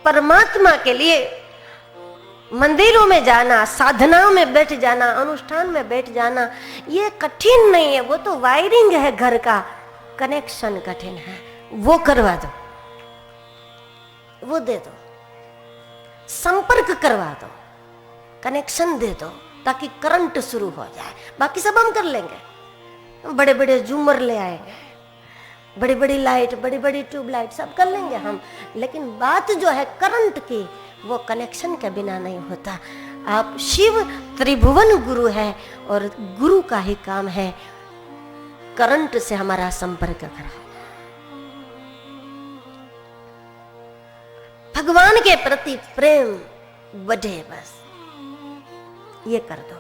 परमात्मा के लिए मंदिरों में जाना, साधनाओं में बैठ जाना, अनुष्ठान में बैठ जाना, ये कठिन नहीं है। वो तो वायरिंग है घर का, कनेक्शन कठिन है। वो करवा दो, वो दे दो, संपर्क करवा दो, कनेक्शन दे दो, ताकि करंट शुरू हो जाए। बाकी सब हम कर लेंगे। बड़े बड़े झूमर ले आएंगे, बड़ी बड़ी लाइट, बड़ी बड़ी ट्यूबलाइट सब कर लेंगे हम, लेकिन बात जो है करंट की, वो कनेक्शन के बिना नहीं होता। आप शिव त्रिभुवन गुरु है और गुरु का ही काम है करंट से हमारा संपर्क कराना। भगवान के प्रति प्रेम बढ़े, बस ये कर दो।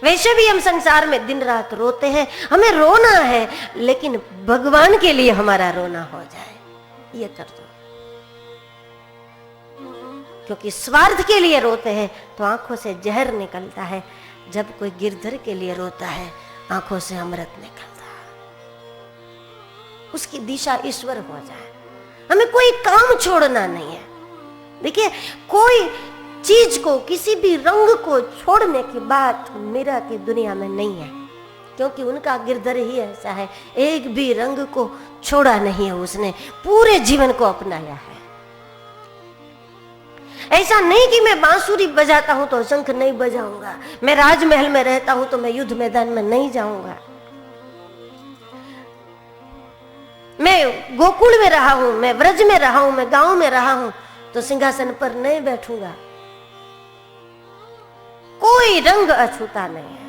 वैसे भी हम संसार में दिन रात रोते हैं, हमें रोना है, लेकिन भगवान के लिए हमारा रोना हो जाए, ये कर दो। क्योंकि स्वार्थ के लिए रोते हैं तो आंखों से जहर निकलता है, जब कोई गिरधर के लिए रोता है आंखों से अमृत निकलता है। उसकी दिशा ईश्वर हो जाए। हमें कोई काम छोड़ना नहीं है। देखिए, कोई चीज को, किसी भी रंग को छोड़ने की बात मीरा की दुनिया में नहीं है, क्योंकि उनका गिरधर ही ऐसा है, एक भी रंग को छोड़ा नहीं है, उसने पूरे जीवन को अपनाया है। ऐसा नहीं कि मैं बांसुरी बजाता हूं तो शंख नहीं बजाऊंगा, मैं राजमहल में रहता हूं तो मैं युद्ध मैदान में नहीं जाऊंगा, मैं गोकुल में रहा हूं, मैं व्रज में रहा हूं, मैं गांव में रहा हूं तो सिंहासन पर नहीं बैठूंगा। कोई रंग अछूता नहीं है।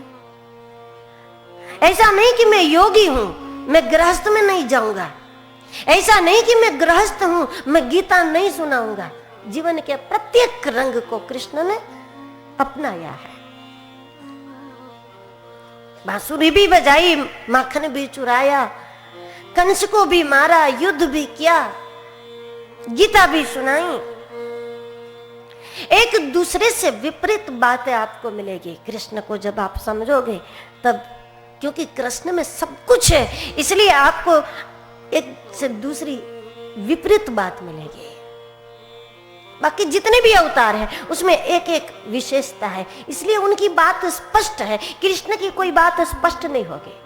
ऐसा नहीं कि मैं योगी हूं, मैं गृहस्थ में नहीं जाऊंगा। ऐसा नहीं कि मैं गृहस्थ हूं, मैं गीता नहीं सुनाऊंगा। जीवन के प्रत्येक रंग को कृष्ण ने अपनाया है। बांसुरी भी बजाई, माखन भी चुराया, कंस को भी मारा, युद्ध भी किया, गीता भी सुनाई। एक दूसरे से विपरीत बातें आपको मिलेगी कृष्ण को जब आप समझोगे तब, क्योंकि कृष्ण में सब कुछ है, इसलिए आपको एक से दूसरी विपरीत बात मिलेगी। बाकी जितने भी अवतार हैं उसमें एक एक विशेषता है, इसलिए उनकी बात स्पष्ट है। कृष्ण की कोई बात स्पष्ट नहीं होगी।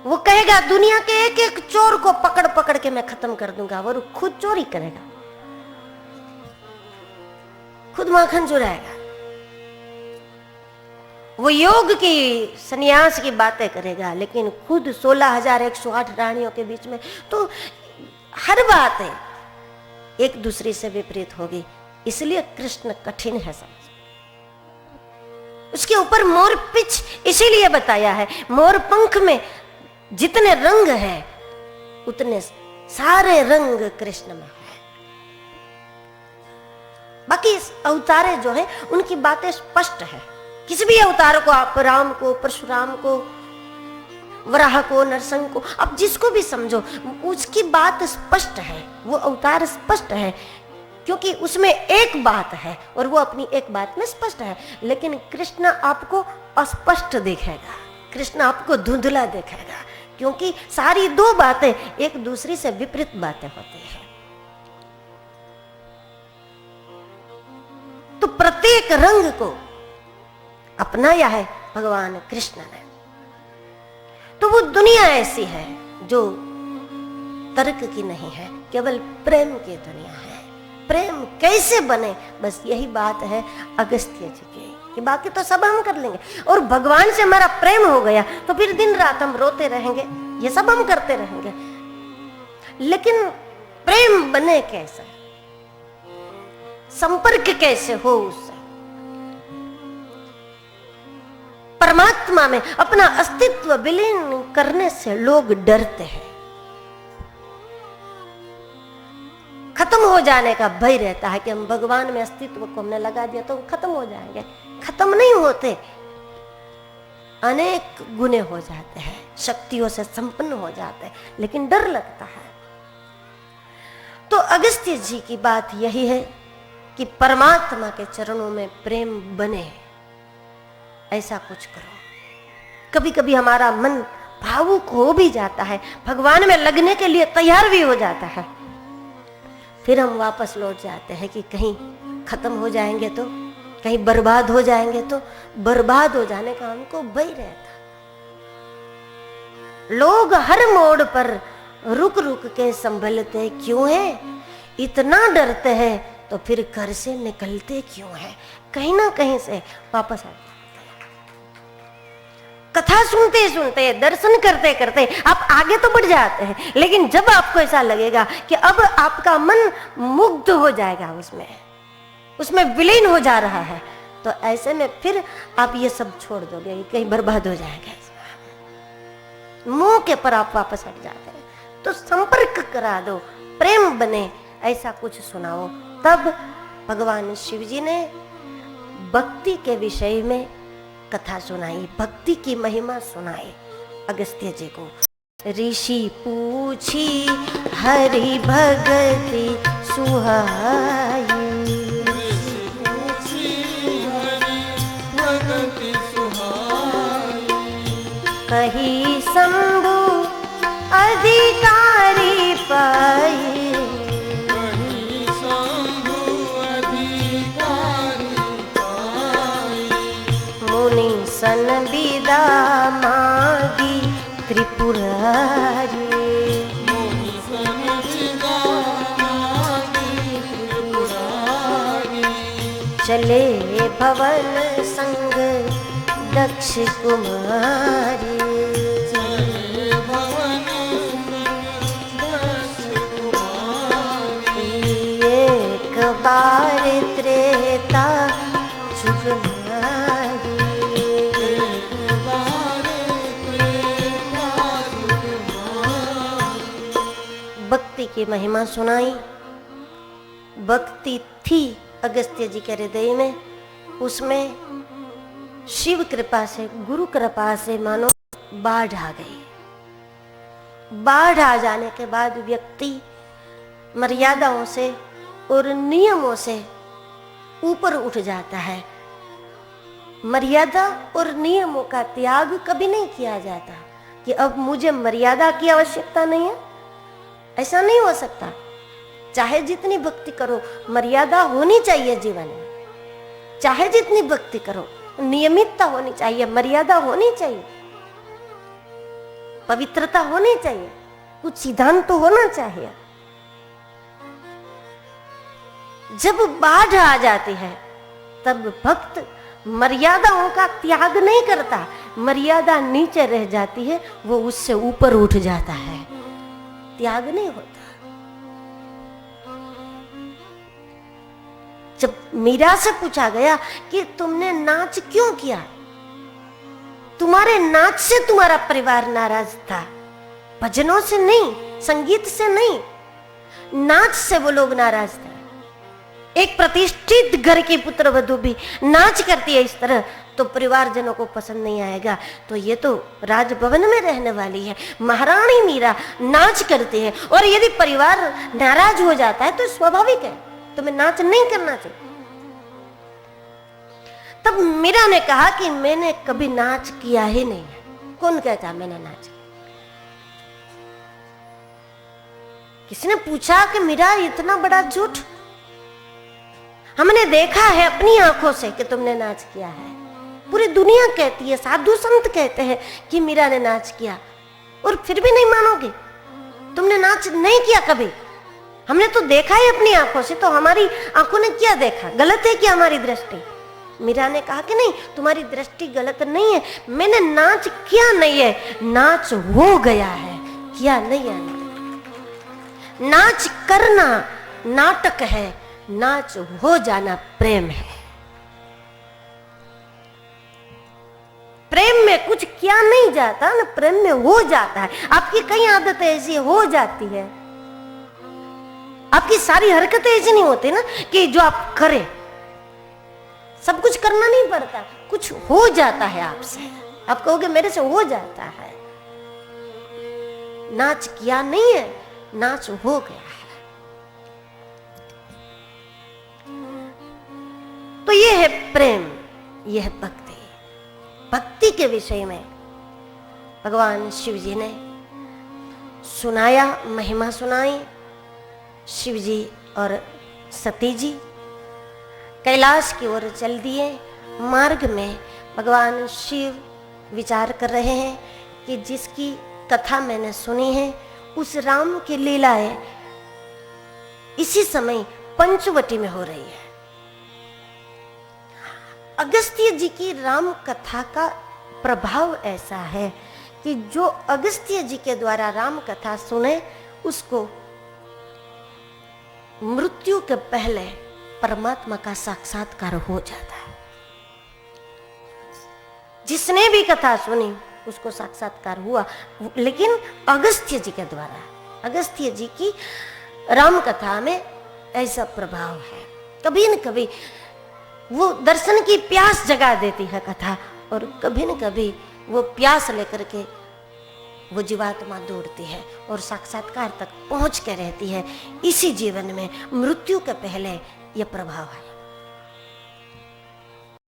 वो कहेगा दुनिया के एक एक चोर को पकड़ पकड़ के मैं खत्म कर दूंगा, वो खुद चोरी करेगा, खुद माखन चुराएगा। वो योग की, सन्यास की बातें करेगा, लेकिन खुद 16,108 रानियों के बीच में, तो हर बात है एक दूसरे से विपरीत होगी। इसलिए कृष्ण कठिन है समझ। उसके ऊपर मोर पिच इसीलिए बताया है, मोर पंख में जितने रंग है उतने सारे रंग कृष्ण में है। बाकी अवतारे जो है उनकी बातें स्पष्ट है। किसी भी अवतार को आप राम को, परशुराम को, वराह को, नरसिंह को, आप जिसको भी समझो, उसकी बात स्पष्ट है, वो अवतार स्पष्ट है, क्योंकि उसमें एक बात है और वो अपनी एक बात में स्पष्ट है। लेकिन कृष्ण आपको अस्पष्ट दिखेगा, कृष्ण आपको धुंधला दिखेगा, क्योंकि सारी दो बातें एक दूसरे से विपरीत बातें होती हैं। तो प्रत्येक रंग को अपनाया है भगवान कृष्ण ने। तो वो दुनिया ऐसी है जो तर्क की नहीं है, केवल प्रेम की दुनिया है। प्रेम कैसे बने, बस यही बात है अगस्त्य जी की, कि बाकी तो सब हम कर लेंगे। और भगवान से हमारा प्रेम हो गया तो फिर दिन रात हम रोते रहेंगे, ये सब हम करते रहेंगे। लेकिन प्रेम बने कैसे, संपर्क कैसे हो उससे? परमात्मा में अपना अस्तित्व विलीन करने से लोग डरते हैं। खत्म हो जाने का भय रहता है कि हम भगवान में अस्तित्व को हमने लगा दिया तो खत्म हो जाएंगे। खत्म नहीं होते, अनेक गुने हो जाते हैं, शक्तियों से संपन्न हो जाते हैं, लेकिन डर लगता है। तो अगस्त्य जी की बात यही है कि परमात्मा के चरणों में प्रेम बने, ऐसा कुछ करो। कभी कभी हमारा मन भावुक हो भी जाता है, भगवान में लगने के लिए तैयार भी हो जाता है, फिर हम वापस लौट जाते हैं कि कहीं खत्म हो जाएंगे तो, कहीं बर्बाद हो जाएंगे तो। बर्बाद हो जाने का हमको भय रहता। लोग हर मोड़ पर रुक रुक के संभलते क्यों है? इतना डरते हैं तो फिर घर से निकलते क्यों है? कहीं ना कहीं से वापस आते। कथा सुनते सुनते, दर्शन करते करते आप आगे तो बढ़ जाते हैं, लेकिन जब आपको ऐसा लगेगा कि अब आपका मन मुग्ध हो जाएगा, उसमें विलीन हो जा रहा है, तो ऐसे में फिर आप ये सब छोड़ दोगे, कहीं बर्बाद हो जाएगा। मुंह के पर आप वापस हट जाते हैं। तो संपर्क करा दो, प्रेम बने, ऐसा कुछ सुनाओ। तब भगवान शिव जी ने भक्ति के विषय में कथा सुनाई, भक्ति की महिमा सुनाई अगस्त्य जी को। ऋषि पूछी हरि भगति सुहाई, कही शंभु अधिकारी पाई, मुनि सन विदा मागी त्रिपुरारी, चले भवन संग दक्ष कुमारी, एक बार त्रेता जुग मारी, भक्ति की महिमा सुनाई। भक्ति थी अगस्त्य जी के हृदय में, उसमें शिव कृपा से, गुरु कृपा से मानो बाढ़ आ गई। बाढ़ आ जाने के बाद व्यक्ति मर्यादाओं से और नियमों से ऊपर उठ जाता है। मर्यादा और नियमों का त्याग कभी नहीं किया जाता कि अब मुझे मर्यादा की आवश्यकता नहीं है, ऐसा नहीं हो सकता। चाहे जितनी भक्ति करो, मर्यादा होनी चाहिए जीवन में। चाहे जितनी भक्ति करो, नियमितता होनी चाहिए, मर्यादा होनी चाहिए, पवित्रता होनी चाहिए, कुछ सिद्धांत तो होना चाहिए। जब बाढ़ आ जाती है तब भक्त मर्यादाओं का त्याग नहीं करता, मर्यादा नीचे रह जाती है, वो उससे ऊपर उठ जाता है, त्याग नहीं होता। जब मीरा से पूछा गया कि तुमने नाच क्यों किया, तुम्हारे नाच से तुम्हारा परिवार नाराज था, भजनों से नहीं, संगीत से नहीं, नाच से वो लोग नाराज थे। एक प्रतिष्ठित घर की पुत्र वधू भी नाच करती है इस तरह, तो परिवारजनों को पसंद नहीं आएगा। तो ये तो राजभवन में रहने वाली है, महारानी मीरा नाच करती है, और यदि परिवार नाराज हो जाता है तो स्वाभाविक है, तुम्हें नाच नहीं करना चाहिए। तब मीरा ने कहा कि मैंने कभी नाच किया ही नहीं है। कौन कहता मैंने नाच किया? किसी ने पूछा कि मीरा इतना बड़ा झूठ, हमने देखा है अपनी आंखों से कि तुमने नाच किया है। पूरी दुनिया कहती है, साधु संत कहते हैं कि मीरा ने नाच किया, और फिर भी नहीं मानोगे? तुमने नाच नहीं किया कभी? हमने तो देखा है अपनी आंखों से। तो हमारी आंखों ने क्या देखा? गलत है क्या हमारी दृष्टि? मीरा ने कहा कि नहीं, तुम्हारी दृष्टि गलत नहीं है, मैंने नाच किया नहीं है, नाच हो गया है, किया नहीं है। नाच करना नाटक है, नाच हो जाना प्रेम है। प्रेम में कुछ किया नहीं जाता ना, प्रेम में हो जाता है। आपकी कई आदतें ऐसी हो जाती है, आपकी सारी हरकतें ऐसी नहीं होती ना कि जो आप करें, सब कुछ करना नहीं पड़ता, कुछ हो जाता है आपसे। आप कहोगे मेरे से हो जाता है। नाच किया नहीं है, नाच हो गया है। तो ये है प्रेम, यह है भक्ति। भक्ति के विषय में भगवान शिव जी ने सुनाया, महिमा सुनाई। शिव जी और सती जी कैलाश की ओर चल दिए। मार्ग में भगवान शिव विचार कर रहे हैं कि जिसकी कथा मैंने सुनी है उस राम की लीलाएं इसी समय पंचवटी में हो रही है। अगस्त्य जी की राम कथा का प्रभाव ऐसा है कि जो अगस्त्य जी के द्वारा राम कथा सुने उसको मृत्यु के पहले परमात्मा का साक्षात्कार हो जाता है। जिसने भी कथा सुनी उसको साक्षात्कार हुआ, लेकिन अगस्त्य जी के द्वारा। अगस्त्य जी की राम कथा में ऐसा प्रभाव है। कभी न कभी वो दर्शन की प्यास जगा देती है कथा, और कभी न कभी वो प्यास लेकर के वो जीवात्मा दौड़ती है और साक्षात्कार तक पहुंच के रहती है। इसी जीवन में मृत्यु के पहले यह प्रभाव है।